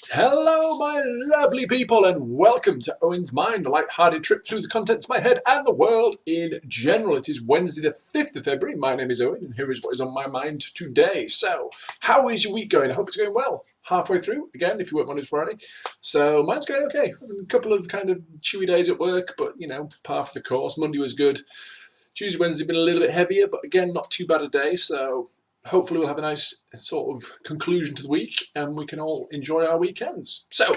Hello, my lovely people, and welcome to Owen's Mind, a light-hearted trip through the contents of my head and the world in general. It is Wednesday the 5th of February. My name is Owen, and here is what is on my mind today. So, how is your week going? I hope it's going well. Halfway through, again, if you work Monday to Friday. So, mine's going okay. A couple of kind of chewy days at work, but, you know, par for the course. Monday was good. Tuesday, Wednesday been a little bit heavier, but again, not too bad a day, so hopefully we'll have a nice sort of conclusion to the week and we can all enjoy our weekends. So,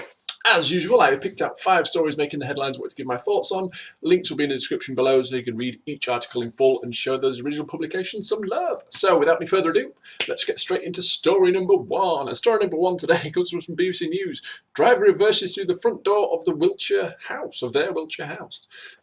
as usual, I have picked out 5 stories making the headlines what to give my thoughts on. Links will be in the description below so you can read each article in full and show those original publications some love. So, without any further ado, let's get straight into story number 1. And story number 1 today comes from BBC News. Driver reverses through the front door of their Wiltshire house.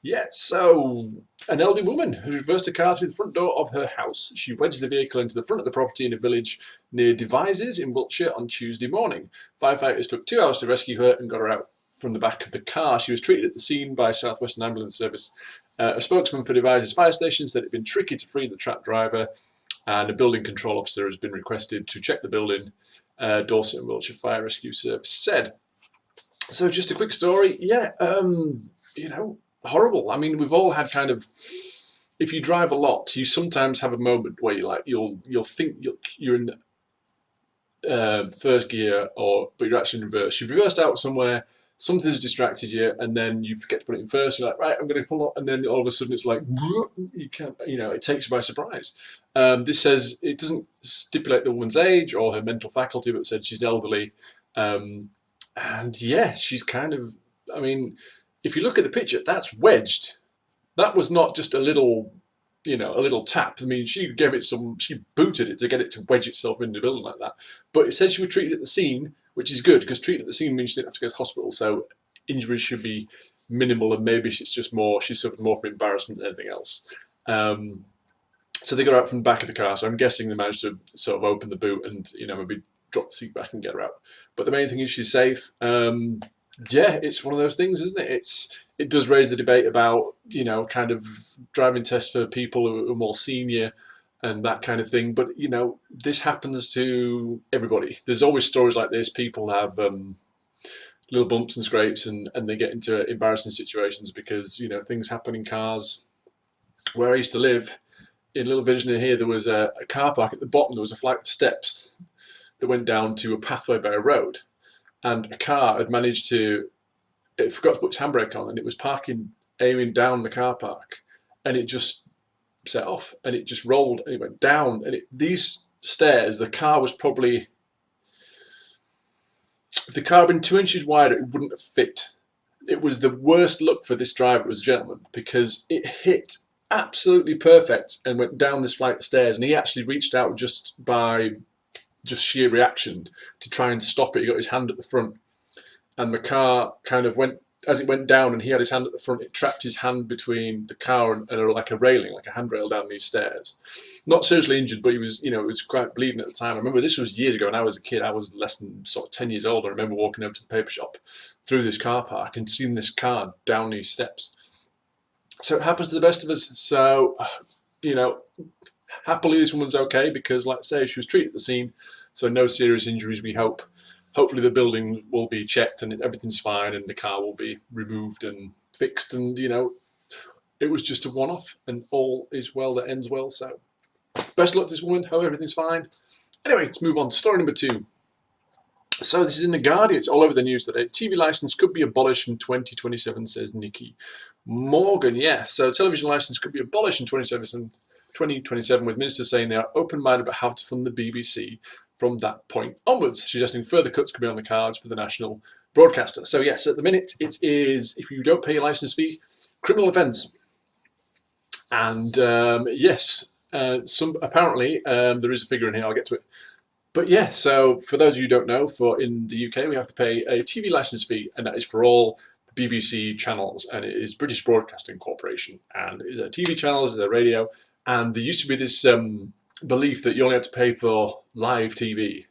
Yes, so an elderly woman who reversed a car through the front door of her house. She wedged the vehicle into the front of the property in a village near Devizes in Wiltshire on Tuesday morning. Firefighters took 2 hours to rescue her and got her out from the back of the car. She was treated at the scene by South Western Ambulance Service. A spokesman for Devizes Fire Station said it had been tricky to free the trapped driver, and a building control officer has been requested to check the building, Dorset and Wiltshire Fire Rescue Service said. So just a quick story. You know, horrible. I mean, we've all had kind of, if you drive a lot, you sometimes have a moment where you'll think you're in first gear, but you're actually in reverse. You've reversed out somewhere, something's distracted you, and then you forget to put it in first. You're like, right, I'm going to pull up, and then all of a sudden it's like, you can't, you know, it takes you by surprise. This says it doesn't stipulate the woman's age or her mental faculty, but it said she's elderly, and yeah, she's kind of, I mean, if you look at the picture, that's wedged. That was not just a little, you know, a little tap. I mean, she booted it to get it to wedge itself in the building like that. But it says she was treated at the scene, which is good, because treated at the scene means she didn't have to go to hospital. So injuries should be minimal, and maybe it's just more, she suffered more from embarrassment than anything else. So they got her out from the back of the car. So I'm guessing they managed to sort of open the boot and, you know, maybe drop the seat back and get her out. But the main thing is she's safe. Yeah, it's one of those things, isn't it? It does raise the debate about, you know, kind of driving tests for people who are more senior and that kind of thing. But, you know, this happens to everybody. There's always stories like this. People have little bumps and scrapes and they get into embarrassing situations because, you know, things happen in cars. Where I used to live, in a little village near here, there was a car park. At the bottom, there was a flight of steps that went down to a pathway by a road. And a car had managed to, it forgot to put its handbrake on, and it was aiming down the car park, and it just set off, and it just rolled, and it went down, and these stairs, the car was probably, if the car had been 2 inches wider, it wouldn't have fit. It was the worst luck for this driver, as a gentleman, because it hit absolutely perfect and went down this flight of stairs, and he actually reached out just sheer reaction to try and stop it. He got his hand at the front, and the car kind of went, as it went down and he had his hand at the front, it trapped his hand between the car and like a railing, like a handrail down these stairs. Not seriously injured, but he was, you know, it was quite bleeding at the time. I remember this was years ago, and I was a kid. I was less than sort of 10 years old. I remember walking over to the paper shop through this car park and seeing this car down these steps. So it happens to the best of us. So, you know, happily this woman's okay, because like I say, she was treated at the scene, so no serious injuries, we hope. Hopefully the building will be checked and everything's fine and the car will be removed and fixed, and, you know, it was just a one-off and all is well that ends well. So best luck to this woman, hope everything's fine. Anyway, let's move on to story number 2. So this is in The Guardian, it's all over the news today. TV licence could be abolished from 2027, says Nikki Morgan. Yes, so television licence could be abolished in 2027, with ministers saying they are open-minded about how to fund the BBC from that point onwards, suggesting further cuts could be on the cards for the national broadcaster. So yes, at the minute it is, if you don't pay your licence fee, criminal offence. And yes, apparently there is a figure in here, I'll get to it. But yeah, so for those of you who don't know, in the UK we have to pay a TV licence fee, and that is for all BBC channels, and it is British Broadcasting Corporation, and the TV channels, the radio, and there used to be this belief that you only had to pay for live TV,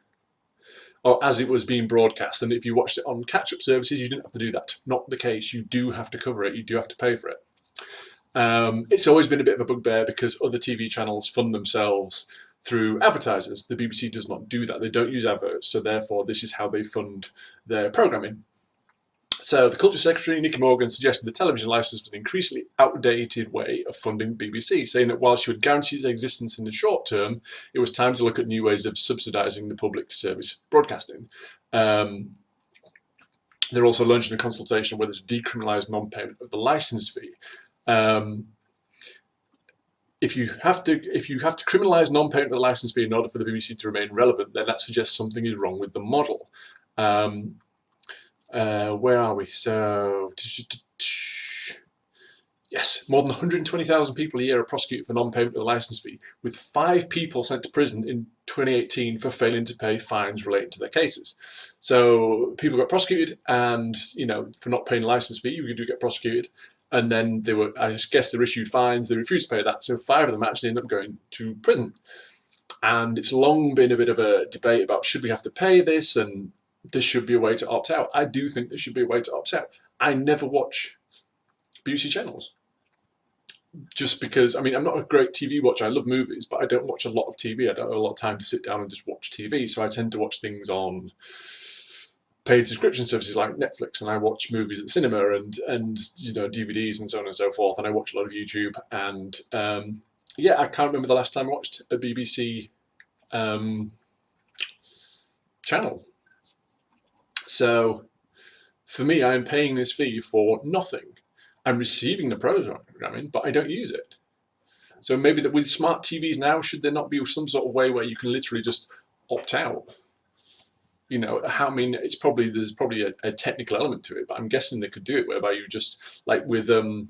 or as it was being broadcast, and if you watched it on catch-up services, you didn't have to do that. Not the case. You do have to cover it. You do have to pay for it. It's always been a bit of a bugbear because other TV channels fund themselves through advertisers. The BBC does not do that. They don't use adverts, so therefore this is how they fund their programming. So the Culture Secretary, Nicky Morgan, suggested the television licence was an increasingly outdated way of funding BBC, saying that while she would guarantee its existence in the short term, it was time to look at new ways of subsidising the public service broadcasting. They're also launching a consultation on whether to decriminalise non-payment of the licence fee. If you have to criminalise non-payment of the licence fee in order for the BBC to remain relevant, then that suggests something is wrong with the model. Where are we? So, yes, more than 120,000 people a year are prosecuted for non-payment of the licence fee, with 5 people sent to prison in 2018 for failing to pay fines relating to their cases. So people got prosecuted, and for not paying the licence fee, you do get prosecuted. And then they were, I guess, they were issued fines. They refused to pay that, so 5 of them actually ended up going to prison. And it's long been a bit of a debate about should we have to pay this, and there should be a way to opt out. I do think there should be a way to opt out. I never watch BBC channels. Just because, I'm not a great TV watcher. I love movies, but I don't watch a lot of TV. I don't have a lot of time to sit down and just watch TV. So I tend to watch things on paid subscription services like Netflix, and I watch movies at the cinema and DVDs and so on and so forth. And I watch a lot of YouTube. And yeah, I can't remember the last time I watched a BBC channel. So for me, I'm paying this fee for nothing. I'm receiving the programming, but I don't use it. So maybe that with smart TVs now, should there not be some sort of way where you can literally just opt out? There's probably a technical element to it, but I'm guessing they could do it whereby you just, like with with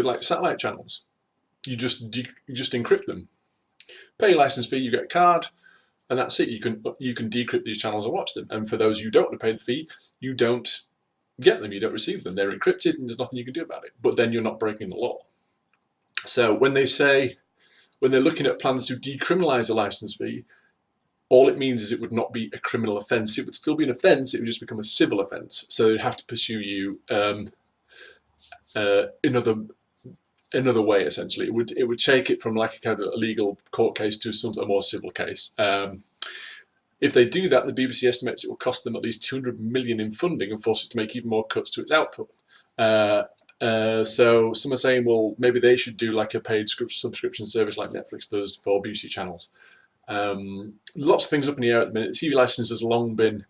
like satellite channels, you just encrypt them, pay a license fee, you get a card, and that's it. You can decrypt these channels and watch them. And for those who don't want to pay the fee, you don't get them, you don't receive them. They're encrypted, and there's nothing you can do about it. But then you're not breaking the law. So when they're looking at plans to decriminalise a license fee, all it means is it would not be a criminal offence. It would still be an offence. It would just become a civil offence. So they'd have to pursue you another way. Essentially, it would take it from like a kind of a legal court case to a more civil case. If they do that, the BBC estimates it will cost them at least 200 million in funding and force it to make even more cuts to its output. So some are saying, well, maybe they should do like a paid subscription service like Netflix does for BBC channels. Lots of things up in the air at the minute. The TV license has long been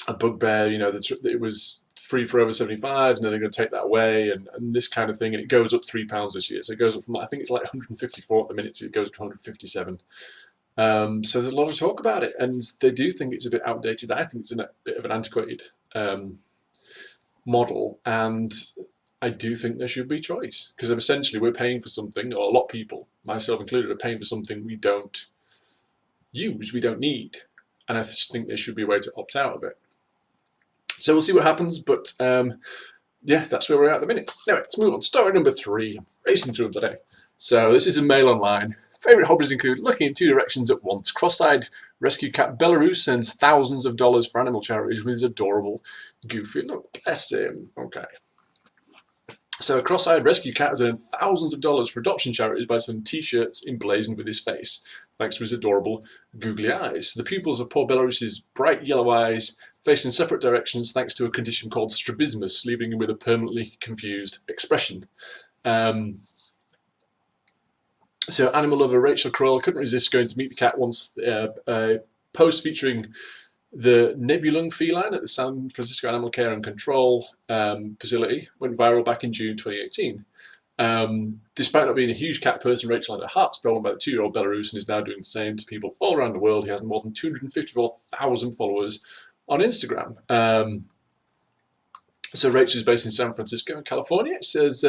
a bugbear. It was free for over 75s, and then they're going to take that away, and this kind of thing. And it goes up £3 this year. So it goes up from, I think it's like 154 at the minute, so it goes up to 157. So there's a lot of talk about it, and they do think it's a bit outdated. I think it's a bit of an antiquated model, and I do think there should be choice, because essentially we're paying for something, or a lot of people, myself included, are paying for something we don't use, we don't need, and I just think there should be a way to opt out of it. So we'll see what happens, but yeah, that's where we're at the minute. Anyway, let's move on. Story number 3. I'm racing through them today. So this is in Mail Online. Favourite hobbies include looking in 2 directions at once. Cross-eyed rescue cat Belarus sends thousands of dollars for animal charities with his adorable, goofy look. Bless him. Okay. So a cross-eyed rescue cat has earned thousands of dollars for adoption charities by sending T-shirts emblazoned with his face, thanks to his adorable googly eyes. The pupils of poor Belarus's bright yellow eyes face in separate directions thanks to a condition called strabismus, leaving him with a permanently confused expression. So animal lover Rachel Kroll couldn't resist going to meet the cat once. A post featuring the Nebulung feline at the San Francisco Animal Care and Control facility went viral back in June 2018. Despite not being a huge cat person, Rachel had her heart stolen by the 2-year-old Belarus and is now doing the same to people all around the world. He has more than 254,000 followers on Instagram. So Rachel is based in San Francisco, California. It says,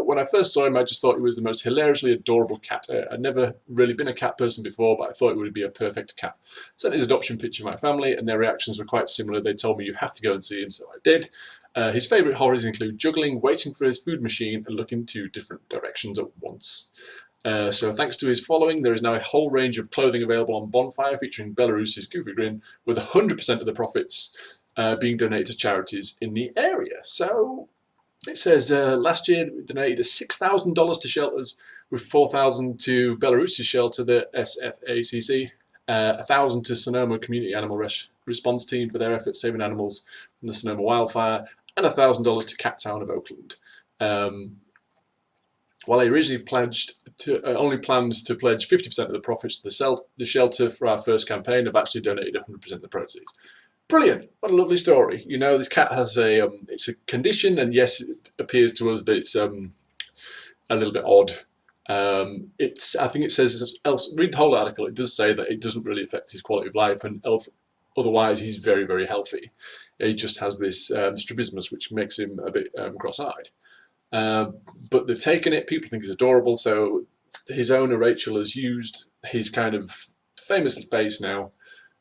when I first saw him, I just thought he was the most hilariously adorable cat. I'd never really been a cat person before, but I thought it would be a perfect cat. Sent his adoption picture to my family, and their reactions were quite similar. They told me, you have to go and see him, so I did. His favourite hobbies include juggling, waiting for his food machine, and looking 2 different directions at once. So thanks to his following, there is now a whole range of clothing available on Bonfire featuring Belarus's goofy grin, with 100% of the profits being donated to charities in the area. So It says last year we donated $6,000 to shelters, with $4,000 to Belarusi's shelter, the SFACC, 1,000 to Sonoma Community Animal Response Team for their efforts saving animals from the Sonoma wildfire, and $1,000 to Cat Town of Oakland. While I originally only planned to pledge 50% of the profits to the shelter for our first campaign, I've actually donated 100% of the proceeds. Brilliant! What a lovely story. You know, this cat has it's a condition, and yes, it appears to us that it's a little bit odd. I think it says read the whole article. It does say that it doesn't really affect his quality of life, and otherwise he's very, very healthy. He just has this strabismus, which makes him a bit cross-eyed. But they've taken it. People think it's adorable. So his owner Rachel has used his kind of famous face now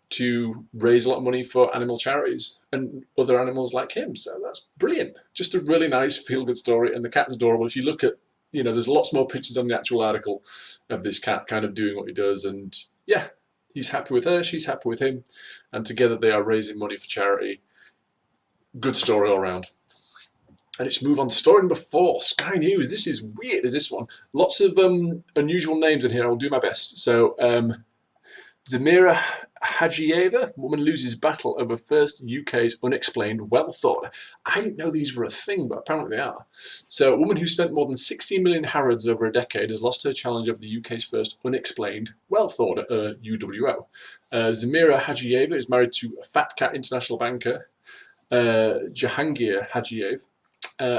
to raise a lot of money for animal charities and other animals like him. So that's brilliant. Just a really nice feel-good story, and the cat's adorable. If you look at, there's lots more pictures on the actual article of this cat kind of doing what he does, and yeah, he's happy with her, she's happy with him, and together they are raising money for charity. Good story all around. And let's move on to story number 4, Sky News. This is weird, is this one. Lots of unusual names in here. I will do my best. So, Zamira Hajieva, woman loses battle over first UK's unexplained wealth order. I didn't know these were a thing, but apparently they are. So, a woman who spent more than 16 million harrods over a decade has lost her challenge over the UK's first unexplained wealth order, UWO. Zamira Hajieva is married to a fat cat international banker, Jahangir Hajiev,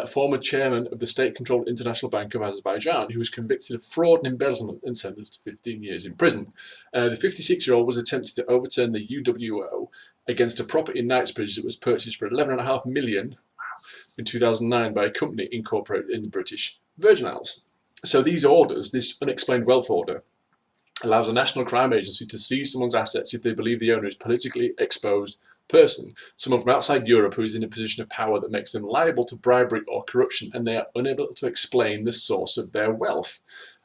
former chairman of the state-controlled International Bank of Azerbaijan, who was convicted of fraud and embezzlement and sentenced to 15 years in prison. The 56-year-old was attempting to overturn the UWO against a property in Knightsbridge that was purchased for $11.5 million in 2009 by a company incorporated in the British Virgin Islands. So these orders, this unexplained wealth order, allows a national crime agency to seize someone's assets if they believe the owner is politically exposed person, someone from outside Europe who is in a position of power that makes them liable to bribery or corruption, and they are unable to explain the source of their wealth.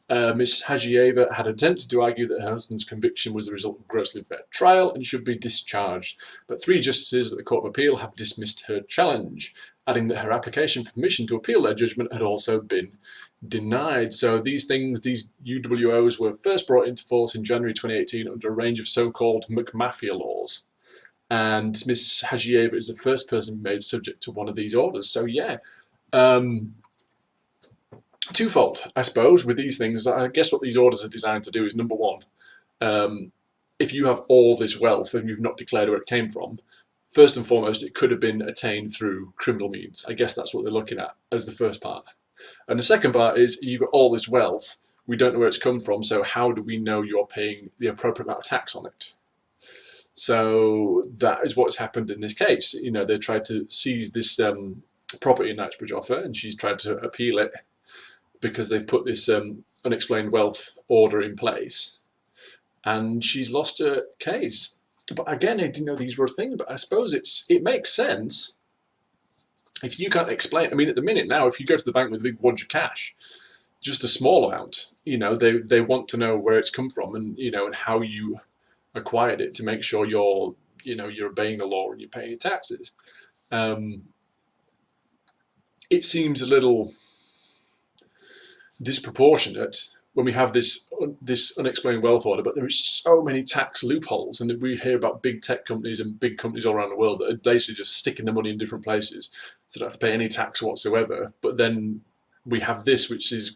Ms. Hajieva had attempted to argue that her husband's conviction was the result of a grossly unfair trial and should be discharged, but 3 justices at the Court of Appeal have dismissed her challenge, adding that her application for permission to appeal their judgment had also been denied. So these UWOs, were first brought into force in January 2018 under a range of so-called McMafia laws. And Ms. Hajieva is the first person made subject to one of these orders. So yeah, twofold, I suppose, with these things. I guess what these orders are designed to do is, number one, if you have all this wealth and you've not declared where it came from, first and foremost, it could have been attained through criminal means. I guess that's what they're looking at as the first part. And the second part is, you've got all this wealth, we don't know where it's come from, so how do we know you're paying the appropriate amount of tax on it? So that is what's happened in this case. They tried to seize this property in Knightsbridge off her, and she's tried to appeal it because they've put this unexplained wealth order in place, and she's lost her case. But again, I didn't know these were a thing, but I suppose it makes sense. If you can't explain, I mean, at the minute now, if you go to the bank with a big wad of cash, just a small amount, they want to know where it's come from, and and how you acquired it, to make sure you're obeying the law and you're paying your taxes. It seems a little disproportionate when we have this unexplained wealth order, but there is so many tax loopholes, and we hear about big tech companies and big companies all around the world that are basically just sticking their money in different places, so they don't have to pay any tax whatsoever. But then we have this, which is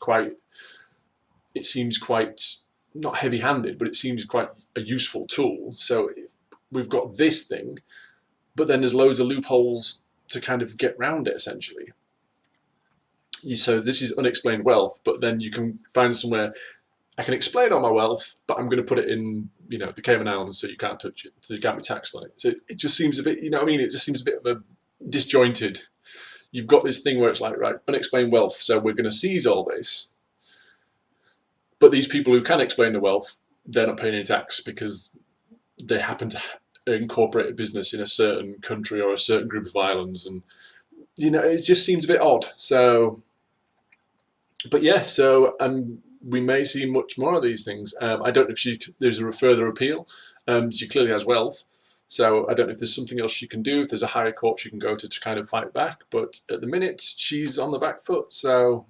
it seems quite not heavy-handed, but it seems quite a useful tool. So if we've got this thing, but then there's loads of loopholes to kind of get around it, essentially. So this is unexplained wealth, but then you can find somewhere, I can explain all my wealth, but I'm going to put it in, the Cayman Islands, so you can't touch it, so you can't be taxed on it. So it just seems a bit, it just seems a bit of a disjointed. You've got this thing where it's like, right, unexplained wealth, so we're going to seize all this. But these people who can explain the wealth, they're not paying any tax because they happen to incorporate a business in a certain country or a certain group of islands, and it just seems a bit odd. So, but yeah, we may see much more of these things. I don't know if there's a further appeal. She clearly has wealth, So I don't know if there's something else she can do, if there's a higher court she can go to kind of fight back. But at the minute, she's on the back foot. So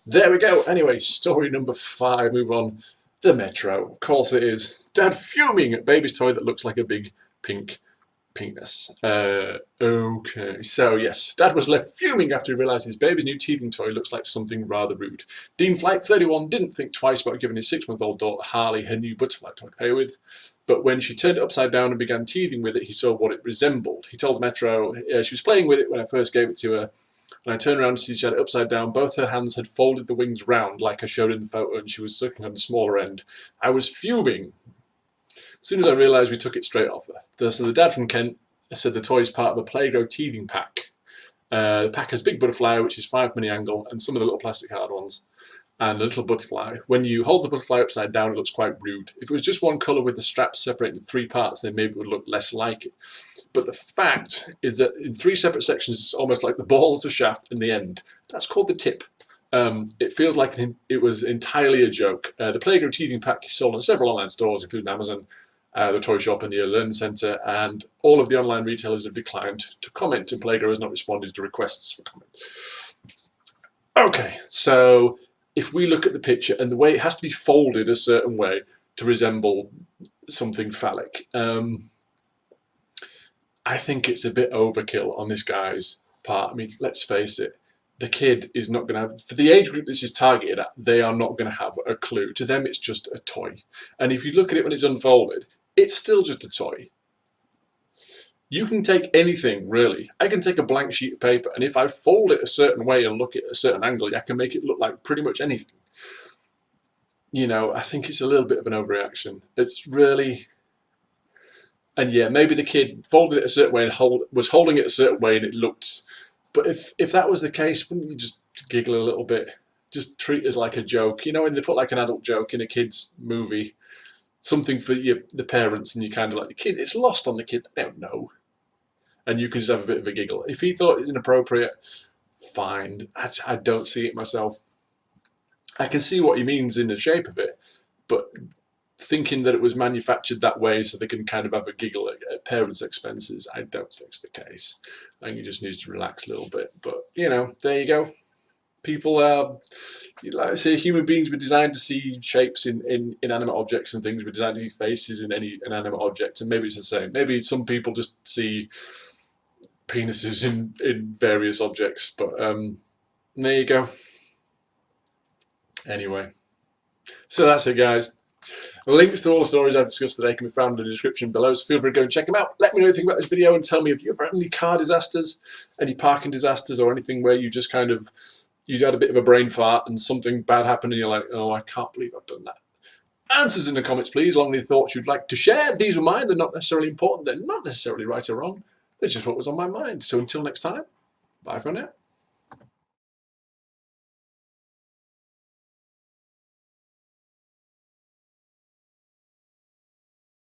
there we go. Anyway, story number 5. Move on. The Metro. Of course it is. Dad fuming at baby's toy that looks like a big pink penis. Okay, so yes, Dad was left fuming after he realised his baby's new teething toy looks like something rather rude. Dean Flight 31 didn't think twice about giving his 6-month-old daughter Harley her new butterfly toy to play with, but when she turned it upside down and began teething with it, he saw what it resembled. He told Metro she was playing with it when I first gave it to her. When I turned around to see she had it upside down, both her hands had folded the wings round like I showed in the photo, and she was sucking on the smaller end. I was fuming. As soon as I realised, we took it straight off her. So the dad from Kent said the toy is part of a Play-Doh teething pack. The pack has Big Butterfly, which is 5 mini angle, and some of the little plastic hard ones, and a little butterfly. When you hold the butterfly upside down, it looks quite rude. If it was just one colour with the straps separated into 3 parts, then maybe it would look less like it. But the fact is that in 3 separate sections, it's almost like the balls, the shaft, and the end. That's called the tip. It feels like it was entirely a joke. The Play-Doh teething pack is sold in several online stores, including Amazon, the toy shop and the learning centre, and all of the online retailers have declined to comment, and Play-Doh has not responded to requests for comment. Okay, so if we look at the picture and the way it has to be folded a certain way to resemble something phallic, I think it's a bit overkill on this guy's part. I mean, let's face it, the kid is not going to have, for the age group this is targeted at, they are not going to have a clue. To them, it's just a toy. And if you look at it when it's unfolded, it's still just a toy. You can take anything, really. I can take a blank sheet of paper, and if I fold it a certain way and look at a certain angle, I can make it look like pretty much anything. You know, I think it's a little bit of an overreaction. It's really... And yeah, maybe the kid folded it a certain way and was holding it a certain way and it looked... But if that was the case, wouldn't you just giggle a little bit? Just treat it as like a joke. You know, when they put like an adult joke in a kid's movie, something for the parents, and you kind of like the kid, it's lost on the kid, they don't know. And you can just have a bit of a giggle. If he thought it was inappropriate, fine. I don't see it myself. I can see what he means in the shape of it, but thinking that it was manufactured that way so they can kind of have a giggle at parents' expenses, I don't think it's the case. I think he just needs to relax a little bit. But, you know, there you go. People are, like I say, human beings were designed to see shapes in inanimate objects and things. We're designed to see faces in any inanimate object, and maybe it's the same. Maybe some people just see penises in various objects, but there you go. Anyway, so that's it, guys. Links to all the stories I've discussed today can be found in the description below, so feel free to go and check them out. Let me know what you think about this video and tell me if you've ever had any car disasters, any parking disasters, or anything where you just kind of, you had a bit of a brain fart and something bad happened and you're like, oh, I can't believe I've done that. Answers in the comments, please, along with thoughts you'd like to share. These were mine. They're not necessarily important. They're not necessarily right or wrong. They're just what was on my mind. So until next time, bye for now.